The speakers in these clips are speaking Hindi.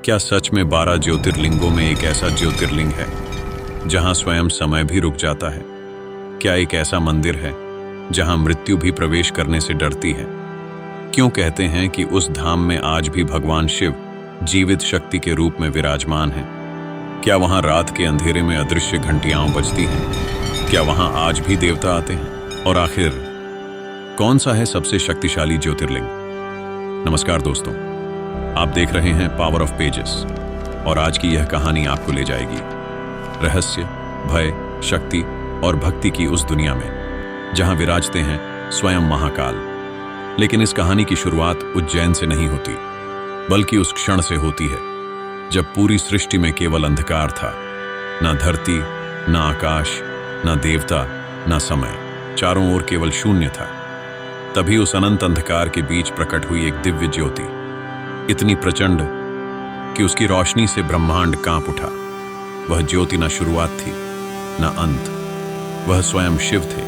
क्या सच में 12 ज्योतिर्लिंगों में एक ऐसा ज्योतिर्लिंग है जहां स्वयं समय भी रुक जाता है? क्या एक ऐसा मंदिर है जहां मृत्यु भी प्रवेश करने से डरती है? क्यों कहते हैं कि उस धाम में आज भी भगवान शिव जीवित शक्ति के रूप में विराजमान हैं? क्या वहां रात के अंधेरे में अदृश्य घंटियां बजती हैं? क्या वहां आज भी देवता आते हैं? और आखिर कौन सा है सबसे शक्तिशाली ज्योतिर्लिंग? नमस्कार दोस्तों, आप देख रहे हैं पावर ऑफ पेजेस और आज की यह कहानी आपको ले जाएगी रहस्य, भय, शक्ति और भक्ति की उस दुनिया में जहां विराजते हैं स्वयं महाकाल। लेकिन इस कहानी की शुरुआत उज्जैन से नहीं होती, बल्कि उस क्षण से होती है जब पूरी सृष्टि में केवल अंधकार था। ना धरती, ना आकाश, ना देवता, ना समय, चारों ओर केवल शून्य था। तभी उस अनंत अंधकार के बीच प्रकट हुई एक दिव्य ज्योति, इतनी प्रचंड कि उसकी रोशनी से ब्रह्मांड कांप उठा। वह ज्योति न शुरुआत थी न अंत, वह स्वयं शिव थे।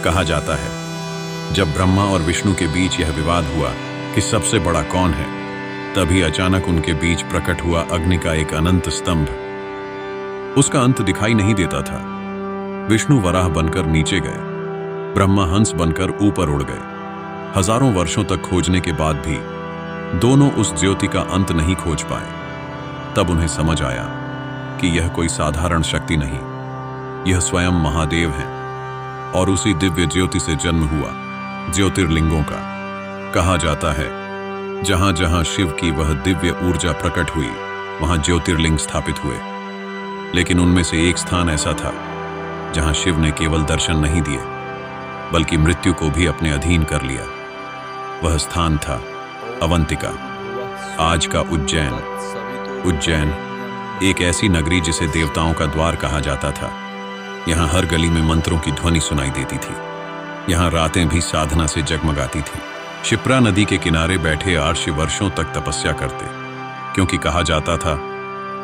कहा जाता है जब ब्रह्मा और विष्णु के बीच यह विवाद हुआ कि सबसे बड़ा कौन है, तभी अचानक उनके बीच प्रकट हुआ अग्नि का एक अनंत स्तंभ। उसका अंत दिखाई नहीं देता था। विष्णु वराह बनकर नीचे गए, ब्रह्मा हंस बनकर ऊपर उड़ गए। हजारों वर्षों तक खोजने के बाद भी दोनों उस ज्योति का अंत नहीं खोज पाए। तब उन्हें समझ आया कि यह कोई साधारण शक्ति नहीं, यह स्वयं महादेव हैं। और उसी दिव्य ज्योति से जन्म हुआ ज्योतिर्लिंगों का। कहा जाता है जहां जहां शिव की वह दिव्य ऊर्जा प्रकट हुई, वहां ज्योतिर्लिंग स्थापित हुए। लेकिन उनमें से एक स्थान ऐसा था जहां शिव ने केवल दर्शन नहीं दिए, बल्कि मृत्यु को भी अपने अधीन कर लिया। वह स्थान था अवंतिका, आज का उज्जैन। उज्जैन एक ऐसी नगरी जिसे देवताओं का द्वार कहा जाता था। यहाँ हर गली में मंत्रों की ध्वनि सुनाई देती थी। यहाँ रातें भी साधना से जगमगाती थी। क्षिप्रा नदी के किनारे बैठे आर्षि वर्षों तक तपस्या करते, क्योंकि कहा जाता था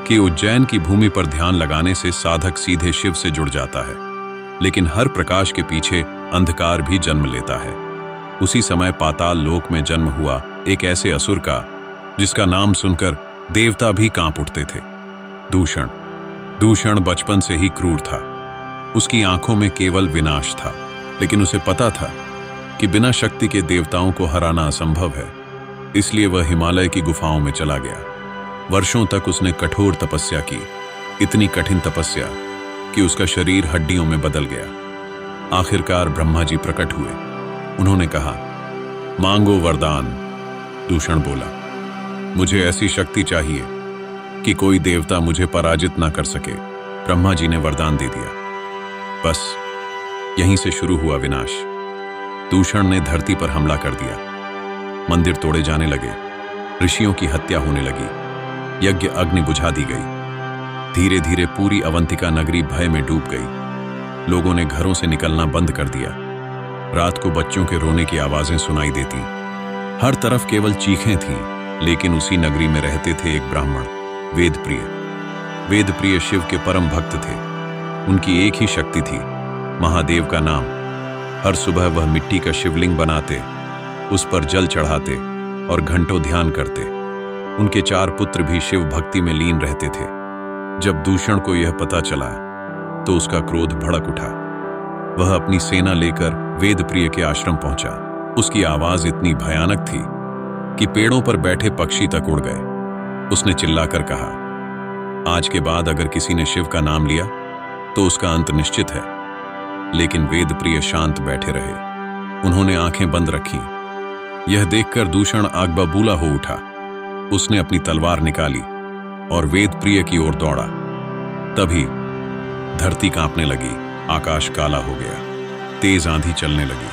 कि उज्जैन की भूमि पर ध्यान लगाने से साधक सीधे शिव से जुड़ जाता है। लेकिन हर प्रकाश के पीछे अंधकार भी जन्म लेता है। उसी समय पाताल लोक में जन्म हुआ एक ऐसे असुर का जिसका नाम सुनकर देवता भी कांप उठते थे, दूषण। दूषण बचपन से ही क्रूर था। उसकी आंखों में केवल विनाश था, लेकिन उसे पता था कि बिना शक्ति के देवताओं को हराना असंभव है। इसलिए वह हिमालय की गुफाओं में चला गया। वर्षों तक उसने कठोर तपस्या की, इतनी कठिन तपस्या कि उसका शरीर हड्डियों में बदल गया। आखिरकार ब्रह्मा जी प्रकट हुए। उन्होंने कहा, मांगो वरदान। दूषण बोला, मुझे ऐसी शक्ति चाहिए कि कोई देवता मुझे पराजित ना कर सके। ब्रह्मा जी ने वरदान दे दिया। बस यहीं से शुरू हुआ विनाश। दूषण ने धरती पर हमला कर दिया। मंदिर तोड़े जाने लगे, ऋषियों की हत्या होने लगी, यज्ञ अग्नि बुझा दी गई। धीरे धीरे पूरी अवंतिका नगरी भय में डूब गई। लोगों ने घरों से निकलना बंद कर दिया। रात को बच्चों के रोने की आवाजें सुनाई देती। हर तरफ केवल चीखें थीं। लेकिन उसी नगरी में रहते थे एक ब्राह्मण, वेदप्रिय। वेदप्रिय शिव के परम भक्त थे। उनकी एक ही शक्ति थी, महादेव का नाम। हर सुबह वह मिट्टी का शिवलिंग बनाते, उस पर जल चढ़ाते और घंटों ध्यान करते। उनके 4 पुत्र भी शिव भक्ति में लीन रहते थे। जब दूषण को यह पता चला तो उसका क्रोध भड़क उठा। वह अपनी सेना लेकर वेदप्रिय के आश्रम पहुंचा। उसकी आवाज इतनी भयानक थी कि पेड़ों पर बैठे पक्षी तक उड़ गए। उसने चिल्लाकर कहा, आज के बाद अगर किसी ने शिव का नाम लिया तो उसका अंत निश्चित है। लेकिन वेदप्रिय शांत बैठे रहे। उन्होंने आंखें बंद रखी। यह देखकर दूषण आग बबूला हो उठा। उसने अपनी तलवार निकाली और वेदप्रिय की ओर दौड़ा। तभी धरती कांपने लगी, आकाश काला हो गया, तेज आंधी चलने लगी,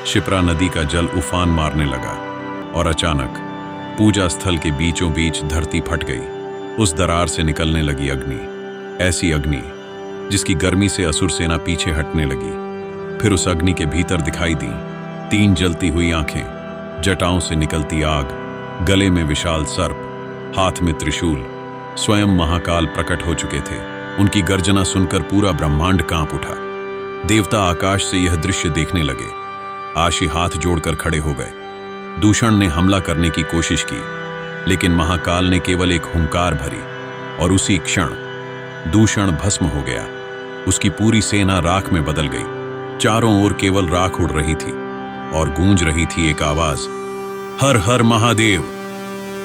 क्षिप्रा नदी का जल उफान मारने लगा और अचानक पूजा स्थल के बीचों बीच धरती फट गई। उस दरार से निकलने लगी अग्नि, ऐसी अग्नि जिसकी गर्मी से असुर सेना पीछे हटने लगी। फिर उस अग्नि के भीतर दिखाई दी 3 जलती हुई आंखें, जटाओं से निकलती आग, गले में विशाल सर्प, हाथ में त्रिशूल। स्वयं महाकाल प्रकट हो चुके थे। उनकी गर्जना सुनकर पूरा ब्रह्मांड कांप उठा। देवता आकाश से यह दृश्य देखने लगे। आशी हाथ जोड़कर खड़े हो गए। दूषण ने हमला करने की कोशिश की, लेकिन महाकाल ने केवल एक हुंकार भरी और उसी क्षण दूषण भस्म हो गया। उसकी पूरी सेना राख में बदल गई। चारों ओर केवल राख उड़ रही थी और गूंज रही थी एक आवाज, हर हर महादेव।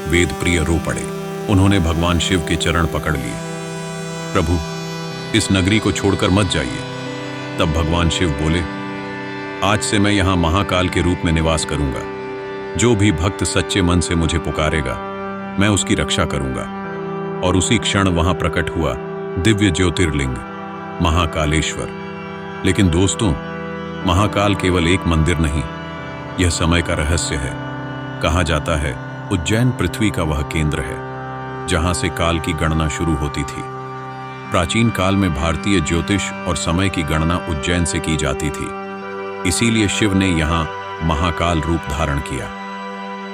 वेद प्रिय रो पड़े। उन्होंने भगवान शिव के चरण पकड़ लिए। प्रभु, इस नगरी को छोड़कर मत जाइए। तब भगवान शिव बोले, आज से मैं यहां महाकाल के रूप में निवास करूंगा। जो भी भक्त सच्चे मन से मुझे पुकारेगा, मैं उसकी रक्षा करूंगा। और उसी क्षण वहां प्रकट हुआ दिव्य ज्योतिर्लिंग महाकालेश्वर। लेकिन दोस्तों, महाकाल केवल एक मंदिर नहीं, यह समय का रहस्य है। कहा जाता है उज्जैन पृथ्वी का वह केंद्र है जहां से काल की गणना शुरू होती थी। प्राचीन काल में भारतीय ज्योतिष और समय की गणना उज्जैन से की जाती थी। इसीलिए शिव ने यहां महाकाल रूप धारण किया,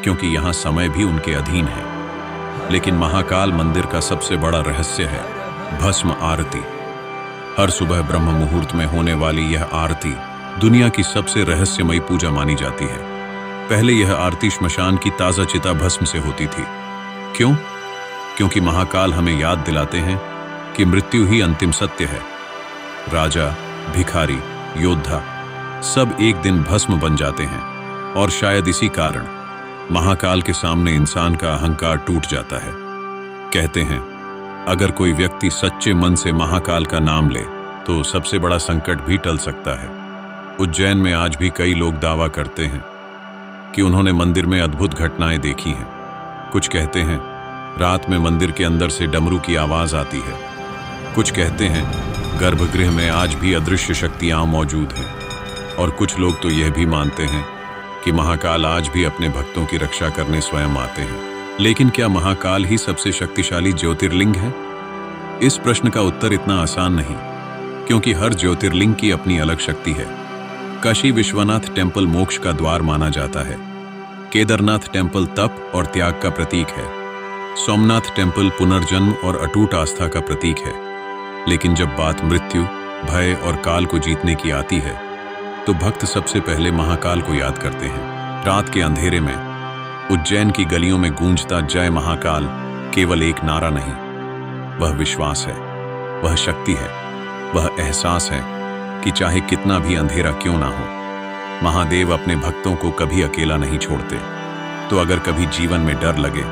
क्योंकि यहां समय भी उनके अधीन है। लेकिन महाकाल मंदिर का सबसे बड़ा रहस्य है भस्म आरती। हर सुबह ब्रह्म मुहूर्त में होने वाली यह आरती दुनिया की सबसे रहस्यमयी पूजा मानी जाती है। पहले यह आरती श्मशान की ताजा चिता भस्म से होती थी। क्यों? क्योंकि महाकाल हमें याद दिलाते हैं कि मृत्यु ही अंतिम सत्य है। राजा, भिखारी, योद्धा सब एक दिन भस्म बन जाते हैं। और शायद इसी कारण महाकाल के सामने इंसान का अहंकार टूट जाता है। कहते हैं अगर कोई व्यक्ति सच्चे मन से महाकाल का नाम ले तो सबसे बड़ा संकट भी टल सकता है। उज्जैन में आज भी कई लोग दावा करते हैं कि उन्होंने मंदिर में अद्भुत घटनाएं देखी हैं। कुछ कहते हैं रात में मंदिर के अंदर से डमरू की आवाज आती है। कुछ कहते हैं गर्भगृह में आज भी अदृश्य शक्तियां मौजूद हैं। और कुछ लोग तो यह भी मानते हैं कि महाकाल आज भी अपने भक्तों की रक्षा करने स्वयं आते हैं। लेकिन क्या महाकाल ही सबसे शक्तिशाली ज्योतिर्लिंग है? इस प्रश्न का उत्तर इतना आसान नहीं, क्योंकि हर ज्योतिर्लिंग की अपनी अलग शक्ति है। काशी विश्वनाथ टेम्पल मोक्ष का द्वार माना जाता है। केदारनाथ टेम्पल तप और त्याग का प्रतीक है। सोमनाथ टेम्पल पुनर्जन्म और अटूट आस्था का प्रतीक है। लेकिन जब बात मृत्यु, भय और काल को जीतने की आती है तो भक्त सबसे पहले महाकाल को याद करते हैं। रात के अंधेरे में उज्जैन की गलियों में गूंजता जय महाकाल केवल एक नारा नहीं, वह विश्वास है, वह शक्ति है, वह एहसास है कि चाहे कितना भी अंधेरा क्यों ना हो, महादेव अपने भक्तों को कभी अकेला नहीं छोड़ते। तो अगर कभी जीवन में डर लगे,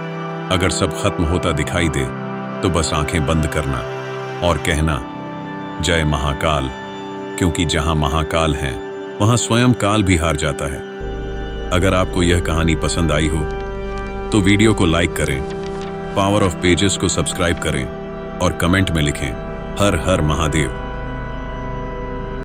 अगर सब खत्म होता दिखाई दे, तो बस आंखें बंद करना और कहना जय महाकाल, क्योंकि जहां महाकाल है वहां स्वयं काल भी हार जाता है। अगर आपको यह कहानी पसंद आई हो तो वीडियो को लाइक करें, पावर ऑफ पेजेस को सब्सक्राइब करें और कमेंट में लिखें हर हर महादेव।